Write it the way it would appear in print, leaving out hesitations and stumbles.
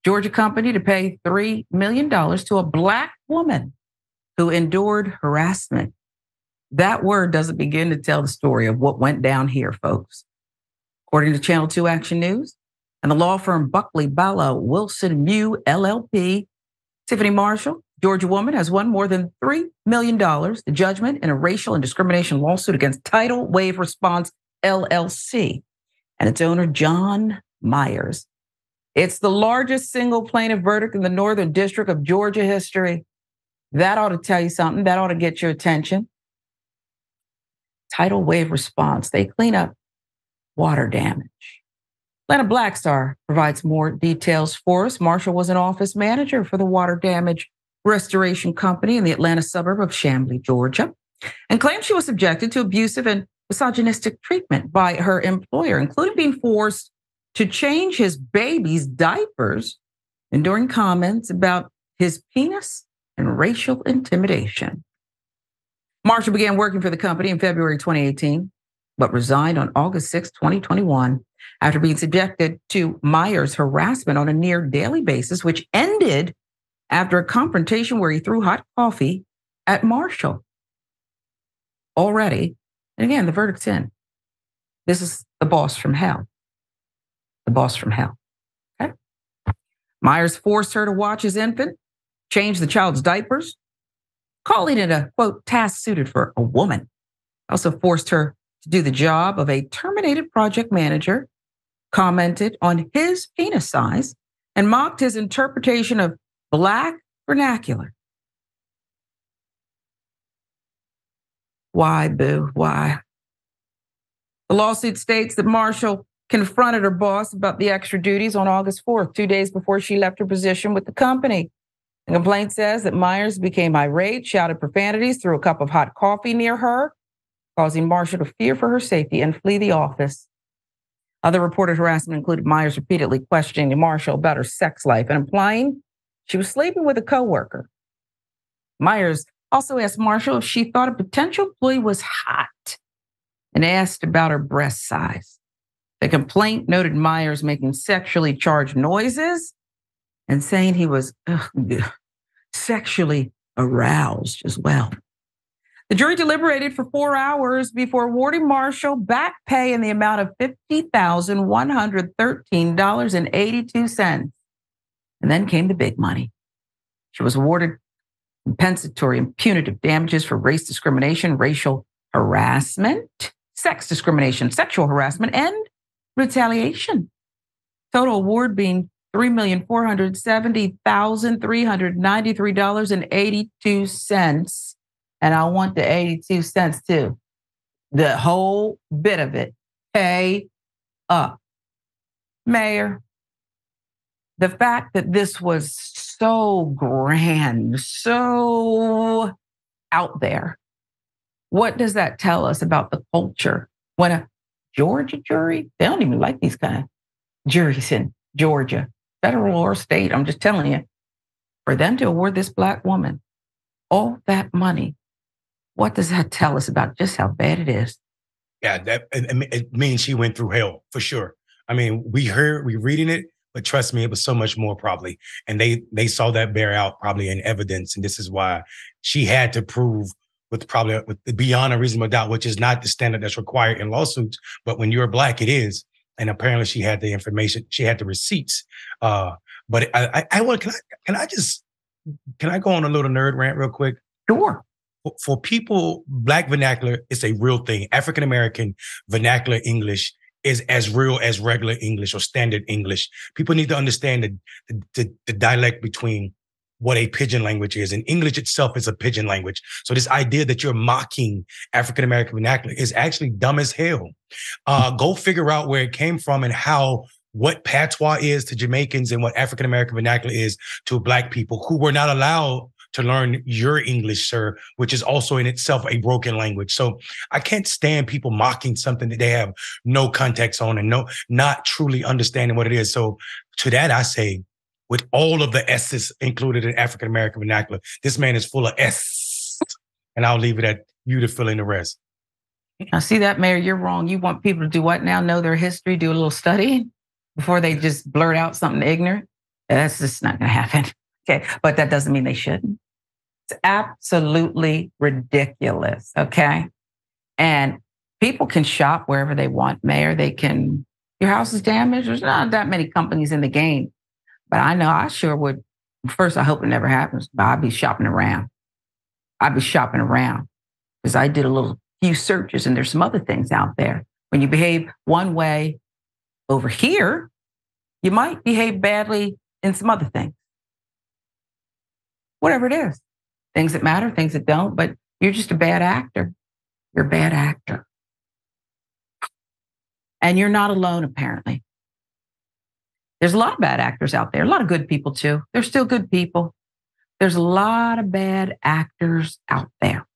Georgia company to pay $3 million to a Black woman who endured harassment. That word doesn't begin to tell the story of what went down here, folks. According to Channel 2 Action News and the law firm Buckley, Bala, Wilson, Mew, LLP, Tiphony Marshall, Georgia woman, has won more than $3 million, the judgment in a racial and discrimination lawsuit against Tidal Wave Response, LLC, and its owner, John Myers. It's the largest single plaintiff verdict in the Northern District of Georgia history. That ought to tell you something. That ought to get your attention. Tidal Wave Response. They clean up water damage. Atlanta Black Star provides more details for us. Marshall was an office manager for the water damage restoration company in the Atlanta suburb of Chamblee, Georgia, and claimed she was subjected to abusive and misogynistic treatment by her employer, including being forced to change his baby's diapers, enduring comments about his penis and racial intimidation. Marshall began working for the company in February 2018, but resigned on August 6, 2021, after being subjected to Myers' harassment on a near daily basis, which ended after a confrontation where he threw hot coffee at Marshall. Already, and again, the verdict's in. This is the boss from hell. The boss from hell. Okay? Myers forced her to watch his infant, change the child's diapers, calling it a, quote, task suited for a woman. Also forced her to do the job of a terminated project manager, commented on his penis size, and mocked his interpretation of Black vernacular. Why, boo? Why? The lawsuit states that Marshall confronted her boss about the extra duties on August 4th, 2 days before she left her position with the company. The complaint says that Myers became irate, shouted profanities, threw a cup of hot coffee near her, causing Marshall to fear for her safety and flee the office. Other reported harassment included Myers repeatedly questioning Marshall about her sex life and implying she was sleeping with a coworker. Myers also asked Marshall if she thought a potential employee was hot and asked about her breast size. The complaint noted Myers making sexually charged noises and saying he was sexually aroused as well. The jury deliberated for 4 hours before awarding Marshall back pay in the amount of $50,113.82. And then came the big money. She was awarded compensatory and punitive damages for race discrimination, racial harassment, sex discrimination, sexual harassment, and retaliation. Total award being $3,470,393.82. And I want the 82 cents too. The whole bit of it. Pay up. Mayor, the fact that this was so grand, so out there, what does that tell us about the culture? When a Georgia jury, they don't even like these kind of juries in Georgia, federal or state, I'm just telling you, for them to award this Black woman all that money, what does that tell us about just how bad it is? Yeah, it means she went through hell for sure. I mean, we reading it, but trust me, it was so much more probably. And they saw that bear out probably in evidence. And this is why she had to prove with beyond a reasonable doubt, which is not the standard that's required in lawsuits. But when you're Black, it is. And apparently she had the information, she had the receipts. But can I go on a little nerd rant real quick? Sure. For people, Black vernacular is a real thing. African-American vernacular English is as real as regular English or standard English. People need to understand the dialect between what a pidgin language is. And English itself is a pidgin language. So this idea that you're mocking African-American vernacular is actually dumb as hell. Go figure out where it came from and what patois is to Jamaicans and what African-American vernacular is to Black people who were not allowed to learn your English, sir, which is also in itself a broken language. So I can't stand people mocking something that they have no context on and not truly understanding what it is. So to that, I say, with all of the S's included in African-American vernacular, this man is full of S. And I'll leave it at you to fill in the rest. Now, see that, Mayor, you're wrong. You want people to do what now? Know their history, do a little study before they just blurt out something ignorant? That's just not going to happen. Okay. But that doesn't mean they shouldn't. It's absolutely ridiculous. Okay. And people can shop wherever they want, Mayor. They can, your house is damaged. There's not that many companies in the game. But I know I sure would. First, I hope it never happens, but I'd be shopping around. I'd be shopping around because I did a few searches and there's some other things out there. When you behave one way over here, you might behave badly in some other things. Whatever it is, things that matter, things that don't, but you're just a bad actor. You're a bad actor. And you're not alone, apparently. There's a lot of bad actors out there, a lot of good people too. There's still good people. There's a lot of bad actors out there.